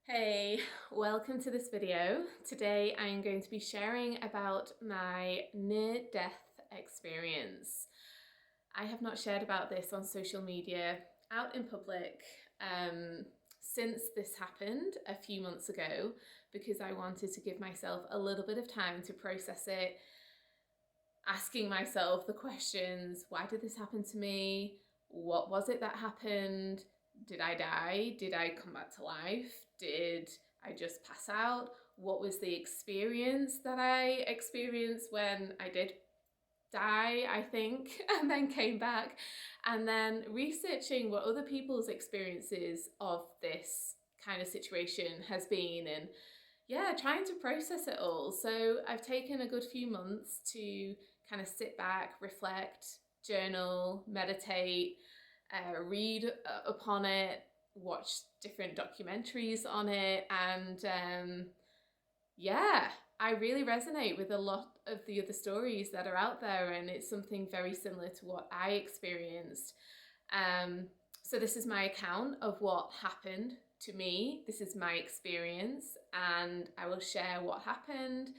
Hey, welcome to this video. Today I'm going to be sharing about my near-death experience. I have not shared about this on social media out in public since this happened a few months ago because I wanted to give myself a little bit of time to process it, asking myself the questions: why did this happen to me? What was it that happened? Did I die? Did I come back to life? Did I just pass out? What was the experience that I experienced when I did die, I think, and then came back? And then researching what other people's experiences of this kind of situation has been, and yeah, trying to process it all. So I've taken a good few months to kind of sit back, reflect, journal, meditate, read upon it, watch different documentaries on it, and yeah, I really resonate with a lot of the other stories that are out there, and it's something very similar to what I experienced. So this is my account of what happened to me. This is my experience, and I will share what happened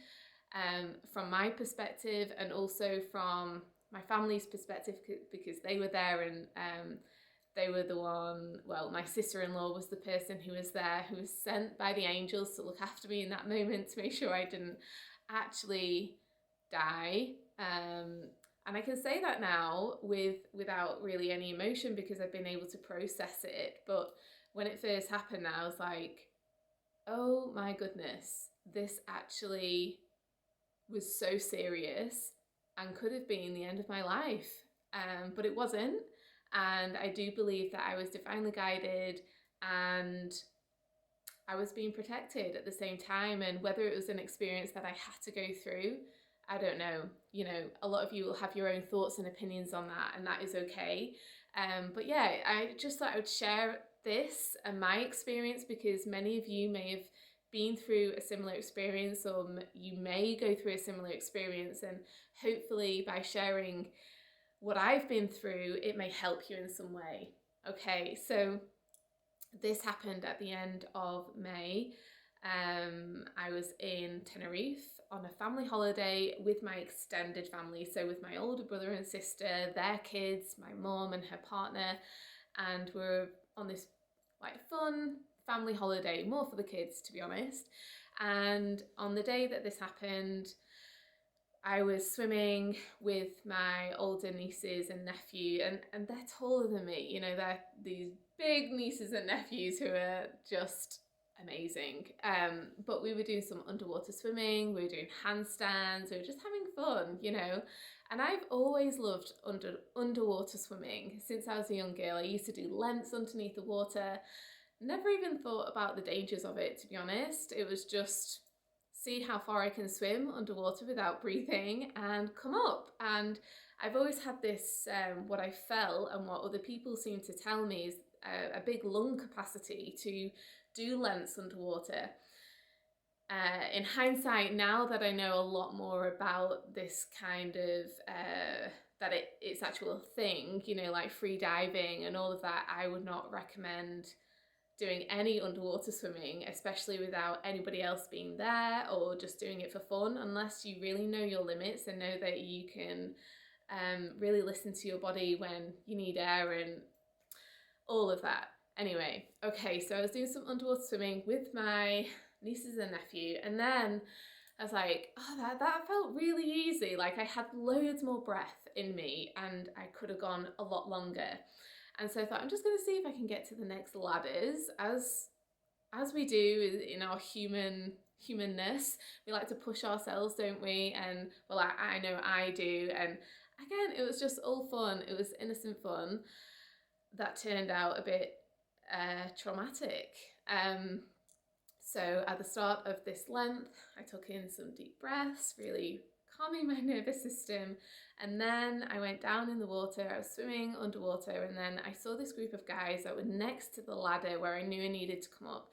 from my perspective and also from my family's perspective, because they were there, and they were the one, well, my sister-in-law was the person who was there, who was sent by the angels to look after me in that moment to make sure I didn't actually die. And I can say that now without really any emotion because I've been able to process it. But when it first happened, I was like, oh my goodness, this actually was so serious and could have been the end of my life. But it wasn't. And I do believe that I was divinely guided and I was being protected at the same time. And whether it was an experience that I had to go through, I don't know. You know, a lot of you will have your own thoughts and opinions on that, and that is okay. But yeah, I just thought I would share this and my experience because many of you may have been through a similar experience, or you may go through a similar experience, and hopefully by sharing what I've been through, it may help you in some way. Okay, so this happened at the end of May. I was in Tenerife on a family holiday with my extended family, so with my older brother and sister, their kids, my mom and her partner, and we're on this like fun family holiday, more for the kids to be honest. And on the day that this happened, I was swimming with my older nieces and nephew, and they're taller than me. You know, they're these big nieces and nephews who are just amazing. But we were doing some underwater swimming, we were doing handstands, we were just having fun, you know. And I've always loved underwater swimming since I was a young girl. I used to do lengths underneath the water. Never even thought about the dangers of it, to be honest. It was just see how far I can swim underwater without breathing and come up. And I've always had this, what I felt and what other people seem to tell me is a big lung capacity to do lengths underwater. In hindsight, now that I know a lot more about this kind of, that it's actual thing, you know, like free diving and all of that, I would not recommend doing any underwater swimming, especially without anybody else being there, or just doing it for fun, unless you really know your limits and know that you can really listen to your body when you need air and all of that. Anyway, okay, so I was doing some underwater swimming with my nieces and nephew, and then I was like, oh, that felt really easy. Like I had loads more breath in me and I could have gone a lot longer. And so I thought, I'm just going to see if I can get to the next ladders. As we do in our humanness, we like to push ourselves, don't we? And well, I know I do. And again, it was just all fun. It was innocent fun that turned out a bit traumatic. So at the start of this length, I took in some deep breaths, really calming my nervous system, and then I went down in the water. I was swimming underwater, and then I saw this group of guys that were next to the ladder where I knew I needed to come up.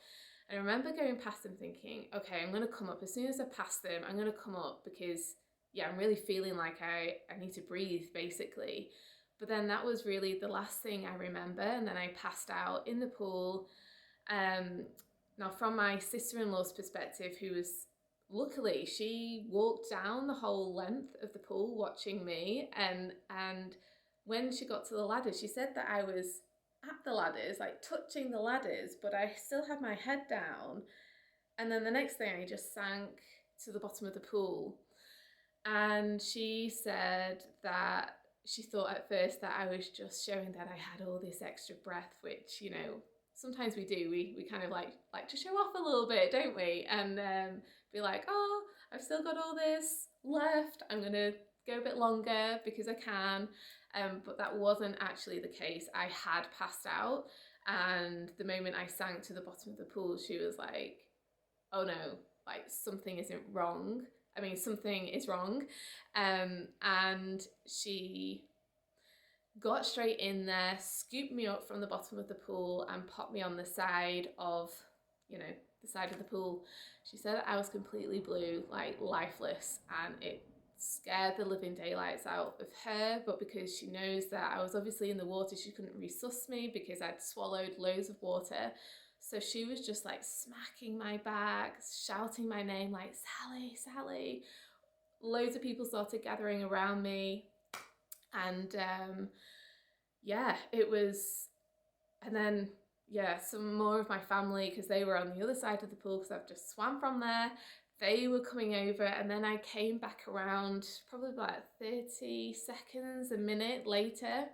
And I remember going past them thinking, okay, I'm going to come up. As soon as I pass them, I'm going to come up because, yeah, I'm really feeling like I need to breathe, basically. But then that was really the last thing I remember, and then I passed out in the pool. Now, from my sister-in-law's perspective, who was luckily, she walked down the whole length of the pool watching me, and when she got to the ladders, she said that I was at the ladders, like touching the ladders, but I still had my head down. And then the next thing, I just sank to the bottom of the pool. And she said that she thought at first that I was just showing that I had all this extra breath, which, you know, sometimes we do. We kind of like to show off a little bit, don't we? And be like, oh, I've still got all this left. I'm going to go a bit longer because I can. But that wasn't actually the case. I had passed out. And the moment I sank to the bottom of the pool, she was like, oh no, like something isn't wrong. I mean, something is wrong. And she got straight in there, scooped me up from the bottom of the pool and popped me on the side of, you know, the side of the pool. She said I was completely blue, like lifeless, and it scared the living daylights out of her, but because she knows that I was obviously in the water, she couldn't resusc me because I'd swallowed loads of water. So she was just like smacking my back, shouting my name like, Sally, Sally. Loads of people started gathering around me. And yeah, it was, and then yeah, some more of my family, because they were on the other side of the pool because I've just swam from there. They were coming over, and then I came back around probably about 30 seconds, a minute later.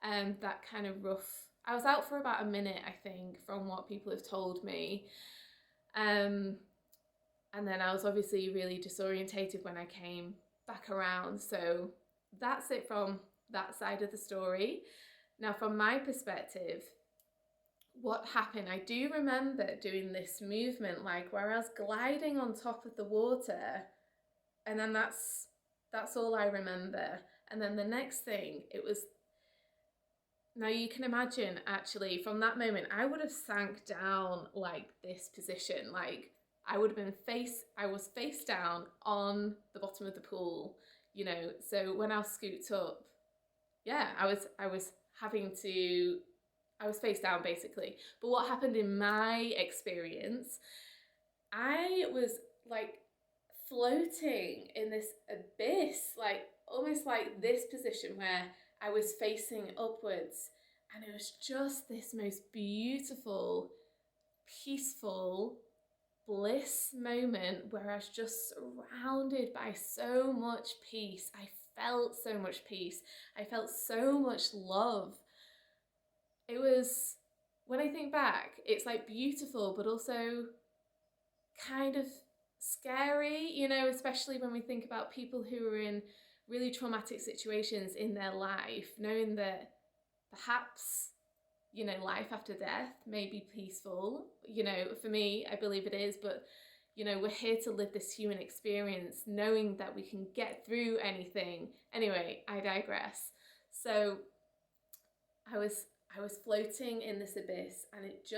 That kind of rough, I was out for about a minute, I think, from what people have told me. And then I was obviously really disorientated when I came back around. So that's it from that side of the story. Now, from my perspective, what happened, I do remember doing this movement, like where I was gliding on top of the water, and then that's all I remember. And then the next thing, it was, now you can imagine, actually, from that moment, I would have sank down like this position, like I would have been I was face down on the bottom of the pool, you know. So when I was scooped up, yeah, I was face down basically. But what happened in my experience, I was like floating in this abyss, like almost like this position where I was facing upwards, and it was just this most beautiful, peaceful bliss moment where I was just surrounded by so much peace. I felt so much peace. I felt so much love. It was, when I think back, it's like beautiful, but also kind of scary, you know, especially when we think about people who are in really traumatic situations in their life, knowing that perhaps, you know, life after death may be peaceful. You know, for me, I believe it is, but, you know, we're here to live this human experience, knowing that we can get through anything. Anyway, I digress. So I was floating in this abyss, and it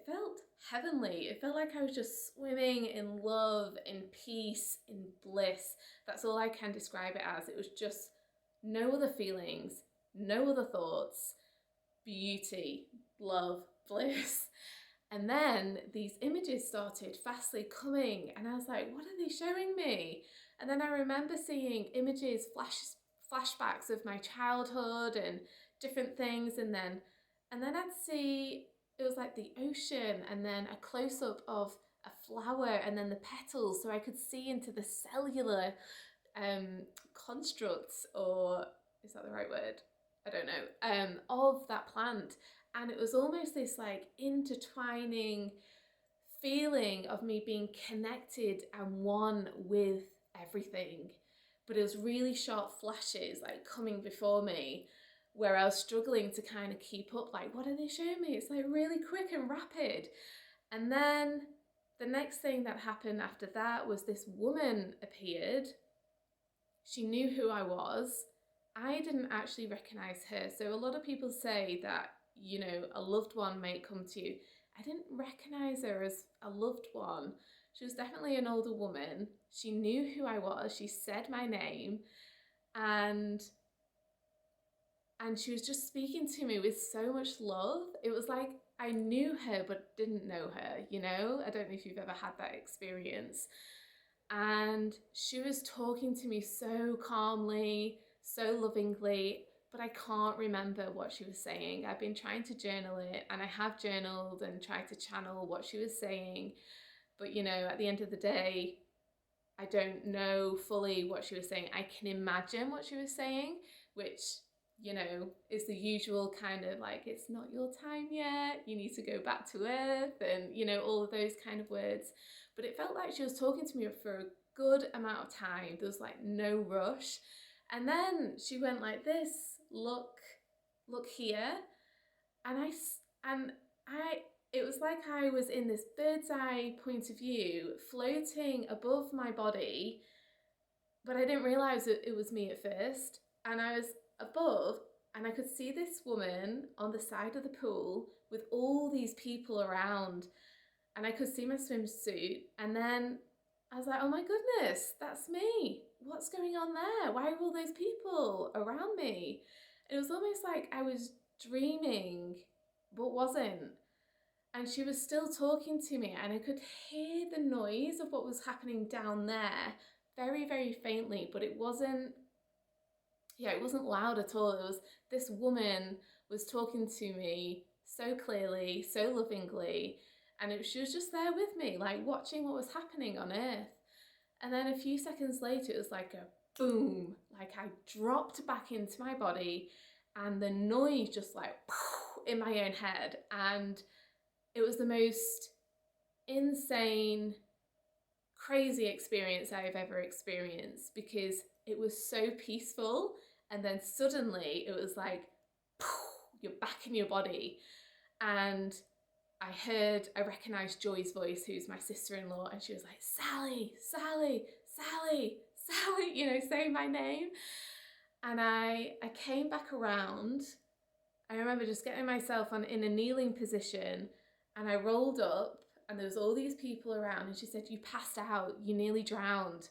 felt heavenly. It felt like I was just swimming in love, in peace, in bliss. That's all I can describe it as. It was just no other feelings, no other thoughts, beauty, love, bliss. And then these images started fastly coming, and I was like, what are they showing me? And then I remember seeing images, flashbacks of my childhood and different things, and then I'd see, it was like the ocean, and then a close-up of a flower, and then the petals, so I could see into the cellular constructs, or is that the right word? I don't know, of that plant. And it was almost this like intertwining feeling of me being connected and one with everything. But it was really short flashes like coming before me, where I was struggling to kind of keep up, like, what are they showing me? It's like really quick and rapid. And then the next thing that happened after that was this woman appeared. She knew who I was. I didn't actually recognize her. So a lot of people say that, you know, a loved one may come to you. I didn't recognize her as a loved one. She was definitely an older woman. She knew who I was. She said my name, and she was just speaking to me with so much love. It was like I knew her but didn't know her, you know? I don't know if you've ever had that experience. And she was talking to me so calmly, so lovingly, but I can't remember what she was saying. I've been trying to journal it, and I have journaled and tried to channel what she was saying. But you know, at the end of the day, I don't know fully what she was saying. I can imagine what she was saying, which, you know, is the usual kind of like, it's not your time yet, you need to go back to earth, and, you know, all of those kind of words. But it felt like she was talking to me for a good amount of time. There was like no rush. And then she went like this, look here. And I, it was like I was in this bird's eye point of view, floating above my body, but I didn't realize it was me at first. And I was above, and I could see this woman on the side of the pool with all these people around, and I could see my swimsuit. And then I was like, oh my goodness, that's me. What's going on there? Why are all those people around me? And it was almost like I was dreaming, but wasn't. And she was still talking to me, and I could hear the noise of what was happening down there very, very faintly, but it wasn't loud at all. It was, this woman was talking to me so clearly, so lovingly, and she was just there with me, like watching what was happening on earth. And then a few seconds later, it was like a boom, like I dropped back into my body, and the noise just like in my own head. And it was the most insane, crazy experience I've ever experienced, because it was so peaceful, and then suddenly it was like you're back in your body. And I recognized Joy's voice, who's my sister-in-law, and she was like, Sally, Sally, Sally, Sally, you know, saying my name. And I came back around. I remember just getting myself in a kneeling position, and I rolled up, and there was all these people around, and she said, you passed out, you nearly drowned.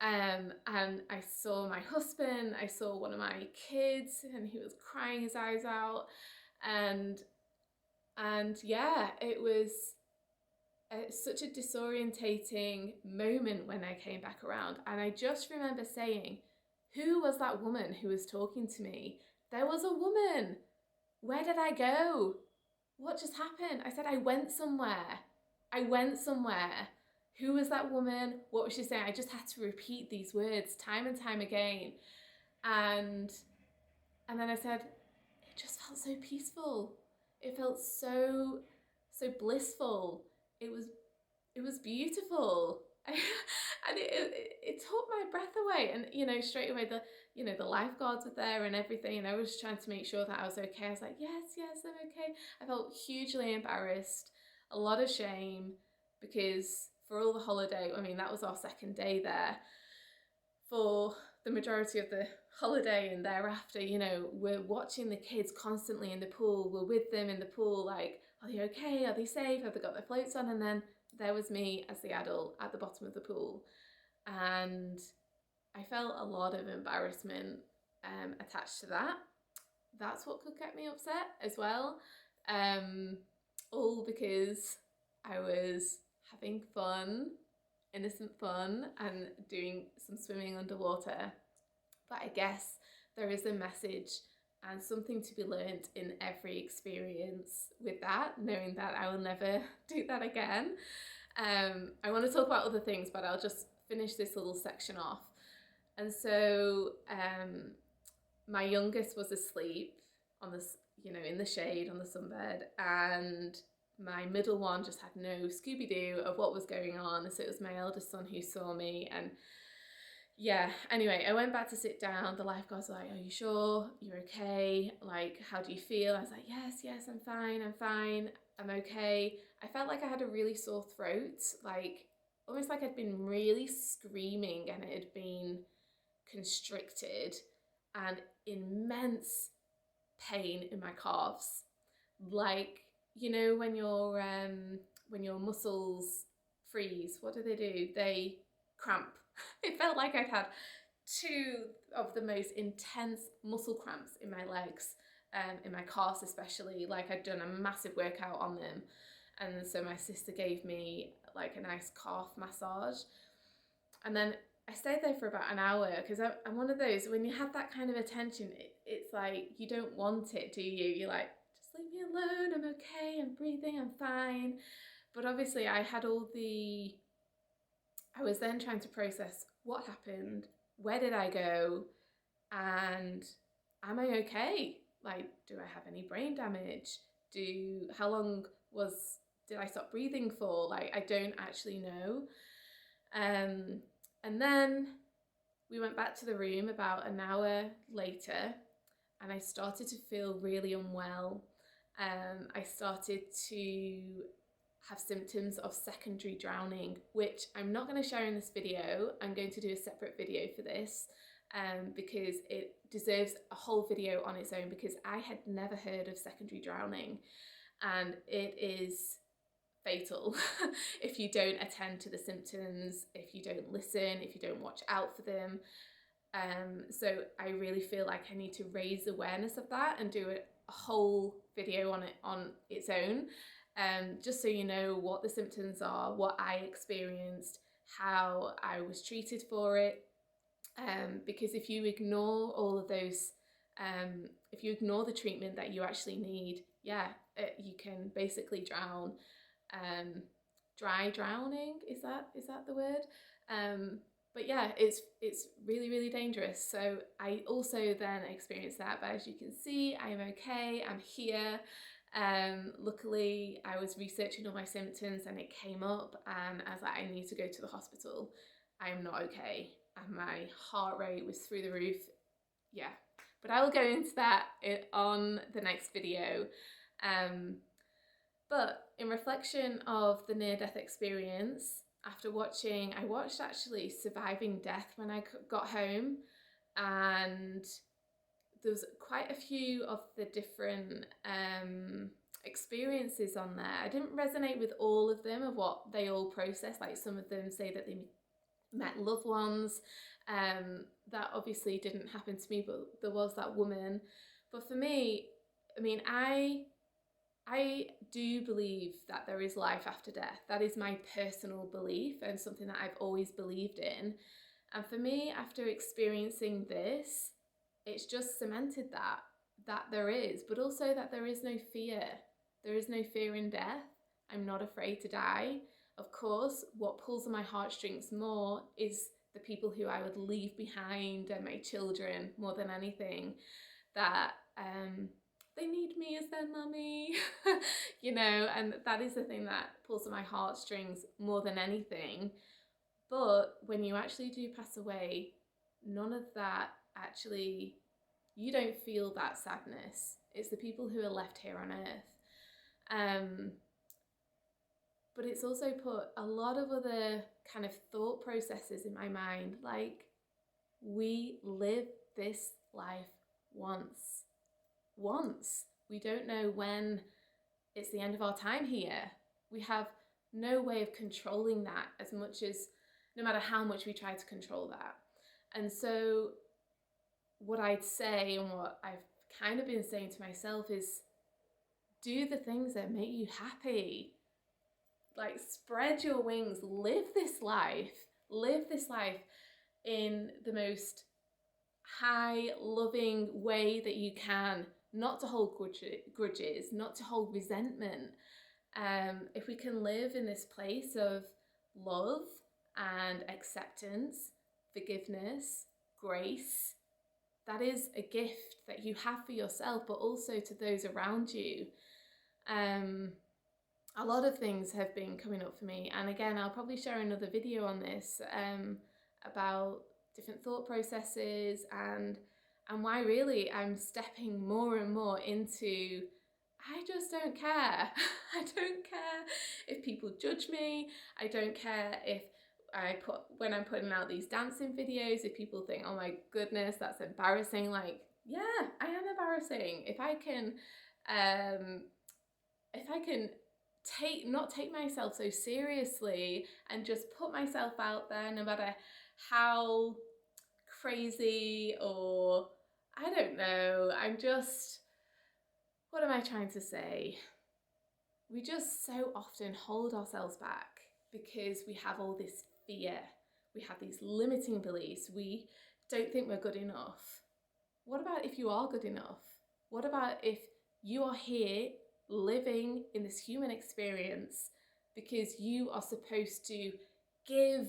And I saw my husband, I saw one of my kids, and he was crying his eyes out. And yeah, it was such a disorientating moment when I came back around. And I just remember saying, who was that woman who was talking to me? There was a woman. Where did I go? What just happened? I said, I went somewhere. I went somewhere. Who was that woman? What was she saying? I just had to repeat these words time and time again. And then I said, it just felt so peaceful. It felt so blissful. It was beautiful. And it took my breath away. And, you know, straight away the lifeguards were there and everything, and I was trying to make sure that I was okay. I was like, yes, I'm okay. I felt hugely embarrassed, a lot of shame, because for all the holiday, I mean, that was our second day there. For the majority of the holiday and thereafter, you know, we're watching the kids constantly in the pool. We're with them in the pool, like, are they okay? Are they safe? Have they got their floats on? And then there was me as the adult at the bottom of the pool. And I felt a lot of embarrassment attached to that. That's what could get me upset as well. All because I was having fun, innocent fun, and doing some swimming underwater. But I guess there is a message and something to be learned in every experience with that, knowing that I will never do that again. I want to talk about other things, but I'll just finish this little section off. And so my youngest was asleep on this, you know, in the shade on the sunbed, and my middle one just had no Scooby-Doo of what was going on. So it was my eldest son who saw me. And yeah, anyway, I went back to sit down. The lifeguard's like, are you sure you're okay? Like, how do you feel? I was like, yes, I'm fine, I'm okay. I felt like I had a really sore throat, like almost like I'd been really screaming and it had been constricted, and immense pain in my calves. Like, you know, when your muscles freeze, what do? They cramp. It felt like I'd had two of the most intense muscle cramps in my legs in my calves especially. Like, I'd done a massive workout on them, and so my sister gave me like a nice calf massage, and then I stayed there for about an hour, because I'm one of those, when you have that kind of attention, it's like you don't want it, do you? You're like, just leave me alone, I'm okay, I'm breathing, I'm fine. But obviously I was then trying to process what happened, where did I go, and am I okay? Like, do I have any brain damage? How long did I stop breathing for? Like, I don't actually know. And then we went back to the room about an hour later, and I started to feel really unwell. I started to have symptoms of secondary drowning, which I'm not going to share in this video. I'm going to do a separate video for this, because it deserves a whole video on its own, because I had never heard of secondary drowning, and it is fatal if you don't attend to the symptoms, if you don't listen, if you don't watch out for them. So I really feel like I need to raise awareness of that and do a whole video on it on its own, just so you know what the symptoms are, what I experienced, how I was treated for it. Because if you ignore all of those, if you ignore the treatment that you actually need, you can basically drown. Dry drowning, is that the word? But yeah, it's really, really dangerous. So I also then experienced that, but as you can see, I'm okay, I'm here. Luckily I was researching all my symptoms and it came up, and I was like, I need to go to the hospital. I'm not okay, and my heart rate was through the roof. Yeah, but I will go into that on the next video. But in reflection of the near-death experience, I watched actually Surviving Death when I got home, and there was quite a few of the different experiences on there. I didn't resonate with all of them, of what they all process. Like, some of them say that they met loved ones. That obviously didn't happen to me, but there was that woman. But for me, I mean, I do believe that there is life after death. That is my personal belief, and something that I've always believed in. And for me, after experiencing this, it's just cemented that there is, but also that there is no fear. There is no fear in death. I'm not afraid to die. Of course, what pulls on my heartstrings more is the people who I would leave behind, and my children, more than anything. That they need me as their mummy, you know, and that is the thing that pulls on my heartstrings more than anything. But when you actually do pass away, none of that actually, you don't feel that sadness. It's the people who are left here on earth. But it's also put a lot of other kind of thought processes in my mind, like, we live this life once. We don't know when it's the end of our time here. We have no way of controlling that, as much as, no matter how much we try to control that. And so what I'd say, and what I've kind of been saying to myself, is do the things that make you happy. Like, spread your wings, live this life in the most high, loving way that you can, not to hold grudges, not to hold resentment. If we can live in this place of love and acceptance, forgiveness, grace, that is a gift that you have for yourself, but also to those around you. A lot of things have been coming up for me, and again, I'll probably share another video on this, about different thought processes, and why really I'm stepping more and more into, I just don't care. I don't care if people judge me. I don't care if when I'm putting out these dancing videos, if people think, oh my goodness, that's embarrassing. Like, yeah, I am embarrassing. If I can not take myself so seriously and just put myself out there, no matter how crazy, or I don't know, I'm just, What am I trying to say? We just so often hold ourselves back because we have all this fear. We have these limiting beliefs. We don't think we're good enough. What about if you are good enough? What about if you are here living in this human experience because you are supposed to give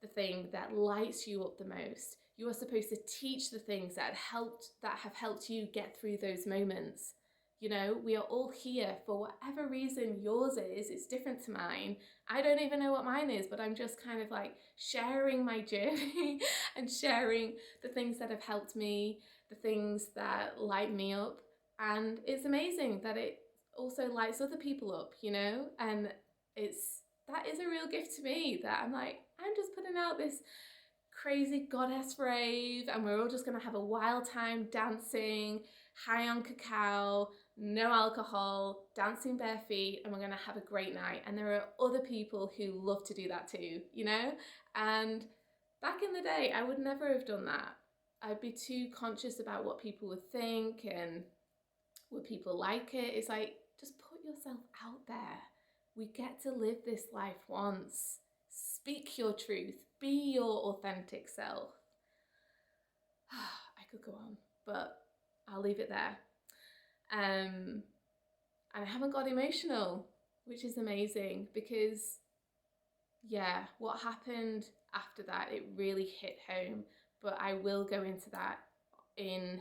the thing that lights you up the most? You are supposed to teach the things that have helped you get through those moments. You know, we are all here for whatever reason yours is. It's different to mine. I don't even know what mine is, but I'm just kind of like sharing my journey and sharing the things that have helped me, the things that light me up. And it's amazing that it also lights other people up, you know? And that is a real gift to me, that I'm like, I'm just putting out this crazy goddess rave and we're all just gonna have a wild time dancing, high on cacao, no alcohol, dancing bare feet, and we're gonna have a great night. And there are other people who love to do that too, you know? And back in the day, I would never have done that. I'd be too conscious about what people would think and would people like it. It's like, just put yourself out there. We get to live this life once. Speak your truth. Be your authentic self. I could go on, but I'll leave it there. And I haven't got emotional, which is amazing because, yeah, what happened after that, it really hit home. But I will go into that in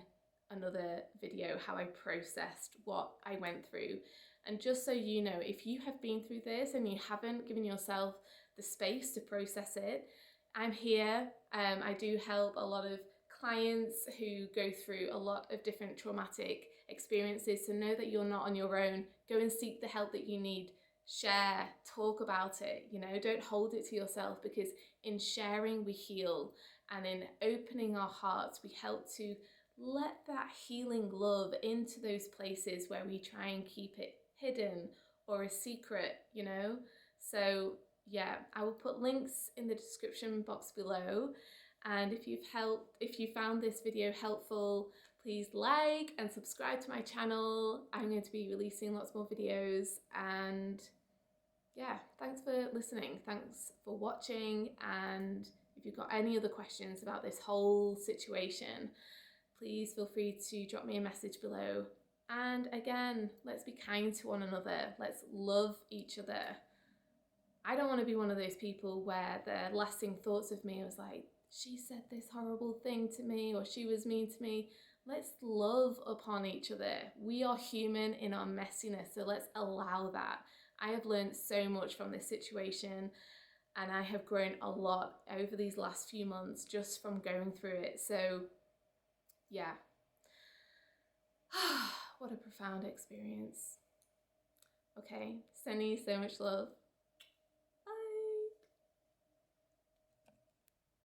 another video, how I processed what I went through. And just so you know, if you have been through this and you haven't given yourself the space to process it, I'm here. I do help a lot of clients who go through a lot of different traumatic experiences. So know that you're not on your own. Go and seek the help that you need. Share, talk about it, you know, don't hold it to yourself, because in sharing we heal, and in opening our hearts we help to let that healing love into those places where we try and keep it hidden or a secret, you know. So yeah, I will put links in the description box below, and if you found this video helpful, please like and subscribe to my channel. I'm going to be releasing lots more videos, and yeah, thanks for listening, thanks for watching. And if you've got any other questions about this whole situation, please feel free to drop me a message below. And again, let's be kind to one another. Let's love each other. I don't want to be one of those people where the lasting thoughts of me was like, she said this horrible thing to me, or she was mean to me. Let's love upon each other. We are human in our messiness, so let's allow that. I have learned so much from this situation, and I have grown a lot over these last few months just from going through it. So yeah. What a profound experience. Okay, sending you so much love.